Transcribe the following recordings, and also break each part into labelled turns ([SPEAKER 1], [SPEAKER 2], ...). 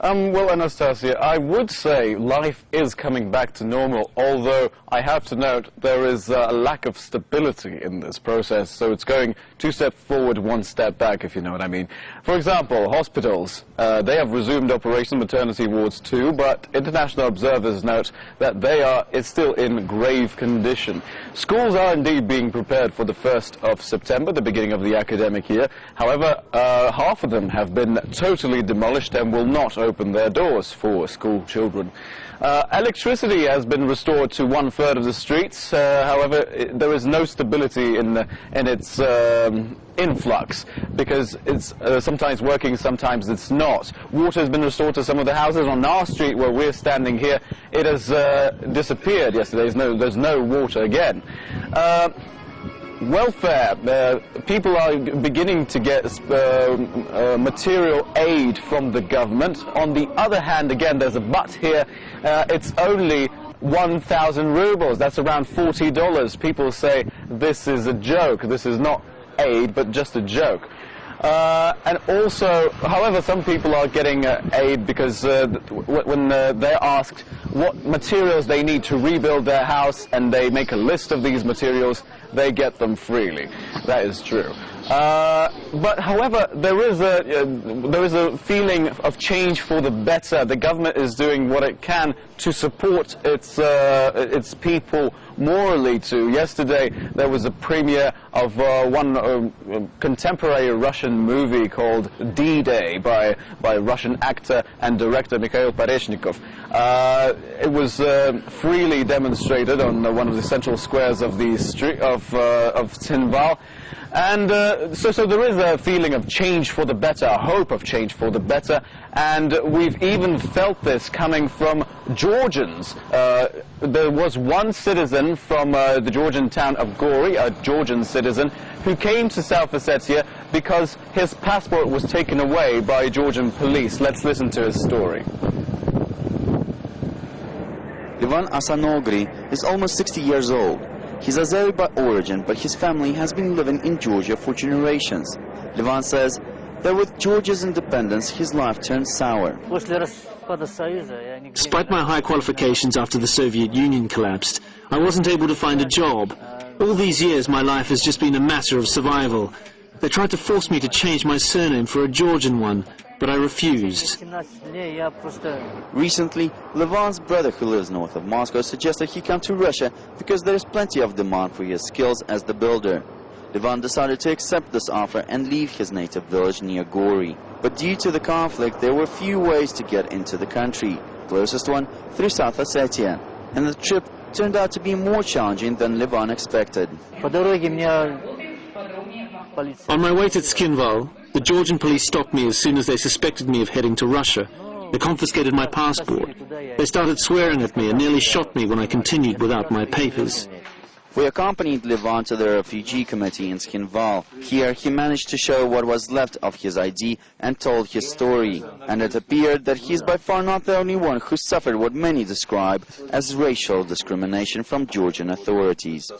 [SPEAKER 1] Well, Anastasia, I would say life is coming back to normal, although I have to note there is a lack of stability in this process, so it's going 2 steps forward, 1 step back, if you know what I mean. For example, hospitals, they have resumed operation, maternity wards too, but international observers note that it's still in grave condition. Schools are indeed being prepared for the 1st of September, the beginning of the academic year. However, half of them have been totally demolished and will not open their doors for school children. Electricity has been restored to 1/3 of the streets. However, there is no stability in its influx, because it's sometimes working, sometimes it's not. Water has been restored to some of the houses. On our street where we're standing here, it has disappeared yesterday. There's no water again. Welfare, people are beginning to get material aid from the government. On the other hand, again, there's a but here. It's only 1,000 rubles. That's around $40. People say this is a joke. This is not aid, but just a joke. And also, however, some people are getting aid because when they're asked what materials they need to rebuild their house and they make a list of these materials, they get them freely. That is true. But however, there is a feeling of change for the better. The government is doing what it can to support its people morally too. Yesterday there was a premiere of one contemporary Russian movie called D-Day by Russian actor and director Mikhail Pareshnikov. It was freely demonstrated on one of the central squares of the street of Tsinval. And so there is a feeling of change for the better, a hope of change for the better, and we've even felt this coming from Georgians. There was one citizen from the Georgian town of Gori, a Georgian citizen, who came to South Ossetia because his passport was taken away by Georgian police. Let's listen to his story.
[SPEAKER 2] Levan Asanogri is almost 60 years old. He's Azeri by origin, but his family has been living in Georgia for generations. Levan says that with Georgia's independence, his life turned sour.
[SPEAKER 3] Despite my high qualifications after the Soviet Union collapsed, I wasn't able to find a job. All these years, my life has just been a matter of survival. They tried to force me to change my surname for a Georgian one, but I refused.
[SPEAKER 2] Recently, Levan's brother, who lives north of Moscow, suggested he come to Russia because there is plenty of demand for his skills as the builder. Levan decided to accept this offer and leave his native village near Gori. But due to the conflict, there were few ways to get into the country, closest one through South Ossetia, and the trip turned out to be more challenging than Levan expected.
[SPEAKER 3] On my way to Tskhinval, the Georgian police stopped me as soon as they suspected me of heading to Russia. They confiscated my passport. They started swearing at me and nearly shot me when I continued without my papers.
[SPEAKER 2] We accompanied Levan to the refugee committee in Tskhinval. Here he managed to show what was left of his ID and told his story. And it appeared that he is by far not the only one who suffered what many describe as racial discrimination from Georgian authorities.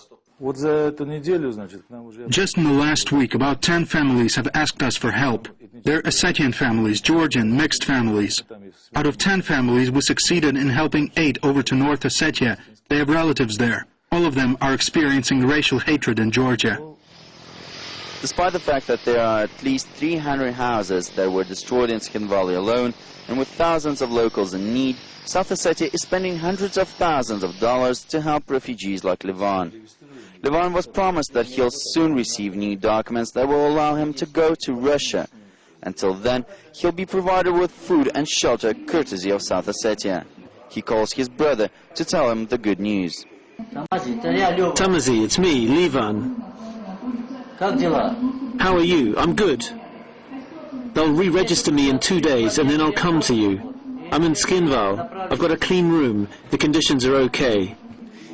[SPEAKER 4] Just in the last week, about 10 families have asked us for help. They're Ossetian families, Georgian, mixed families. Out of 10 families, we succeeded in helping 8 over to North Ossetia. They have relatives there. All of them are experiencing racial hatred in Georgia.
[SPEAKER 2] Despite the fact that there are at least 300 houses that were destroyed in Tskhinval alone, and with thousands of locals in need, South Ossetia is spending hundreds of thousands of dollars to help refugees like Levan. Levan was promised that he'll soon receive new documents that will allow him to go to Russia. Until then, he'll be provided with food and shelter courtesy of South Ossetia. He calls his brother to tell him the good news.
[SPEAKER 3] Tamazi, it's me, Levan. How are you? I'm good. They'll re-register me in 2 days and then I'll come to you. I'm in Tskhinval. I've got a clean room. The conditions are okay.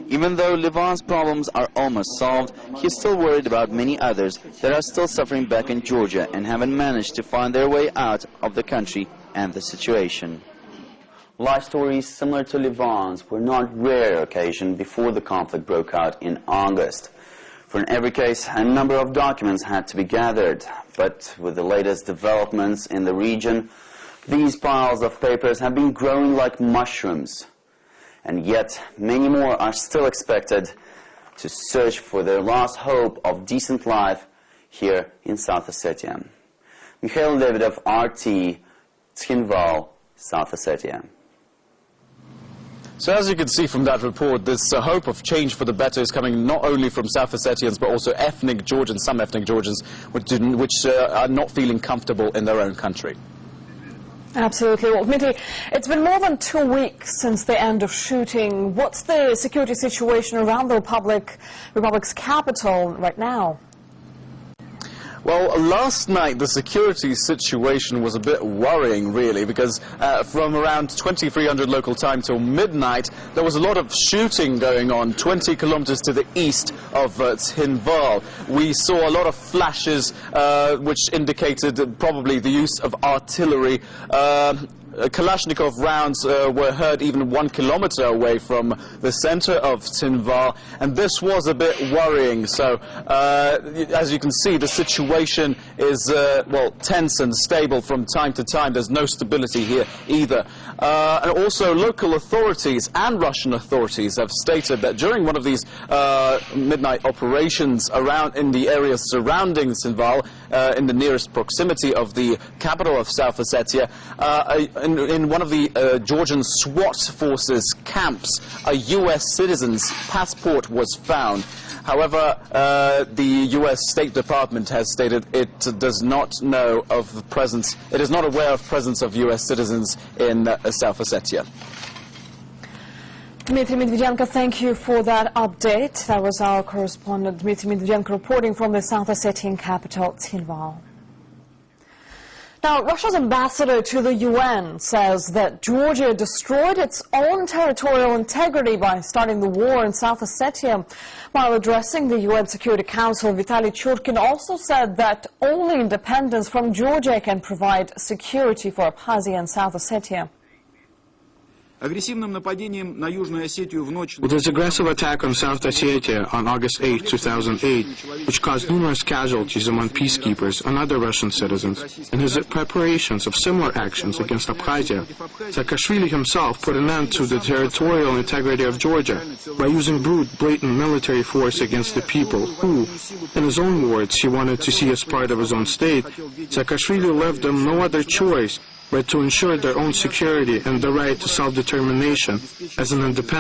[SPEAKER 2] Even though Levan's problems are almost solved, he's still worried about many others that are still suffering back in Georgia and haven't managed to find their way out of the country and the situation. Life stories similar to Levan's were not rare occasion before the conflict broke out in August. For in every case, a number of documents had to be gathered, but with the latest developments in the region, These piles of papers have been growing like mushrooms, and yet many more are still expected to search for their last hope of decent life here in South Ossetia. Mikhail Davidov, RT, Tskhinval, South Ossetia.
[SPEAKER 1] So as you can see from that report, this hope of change for the better is coming not only from South Ossetians but also ethnic Georgians, some ethnic Georgians which are not feeling comfortable in their own country.
[SPEAKER 5] Absolutely. Well, Dmitry, it's been more than 2 weeks since the end of shooting. What's the security situation around the Republic's capital right now?
[SPEAKER 1] Well, last night the security situation was a bit worrying, really, because from around 2300 local time till midnight, there was a lot of shooting going on 20 kilometers to the east of Tskhinval. We saw a lot of flashes which indicated probably the use of artillery. Kalashnikov rounds were heard even 1 kilometer away from the center of Tskhinval, and this was a bit worrying. So, as you can see, the situation is, well, tense and stable from time to time. There's no stability here either. And also, local authorities and Russian authorities have stated that during one of these midnight operations around in the areas surrounding Tskhinval, in the nearest proximity of the capital of South Ossetia, in one of the Georgian SWAT forces camps, a U.S. citizen's passport was found. However, the U.S. State Department has stated it does not know of the presence, it is not aware of presence of U.S. citizens in South Ossetia.
[SPEAKER 5] Dmitry Medvedenko, thank you for that update. That was our correspondent Dmitry Medvedenko reporting from the South Ossetian capital, Tskhinval. Now, Russia's ambassador to the UN says that Georgia destroyed its own territorial integrity by starting the war in South Ossetia. While addressing the UN Security Council, Vitaly Churkin also said that only independence from Georgia can provide security for Abkhazia and South Ossetia.
[SPEAKER 6] With
[SPEAKER 3] his aggressive attack on South Ossetia on August 8, 2008, which caused numerous casualties among peacekeepers and other Russian citizens, and his preparations of similar actions against Abkhazia, Saakashvili himself put an end to the territorial integrity of Georgia by using brute, blatant military force against the people who, in his own words, he wanted to see as part of his own state. Saakashvili left them no other choice but to ensure their own security and the right to self-determination as an independent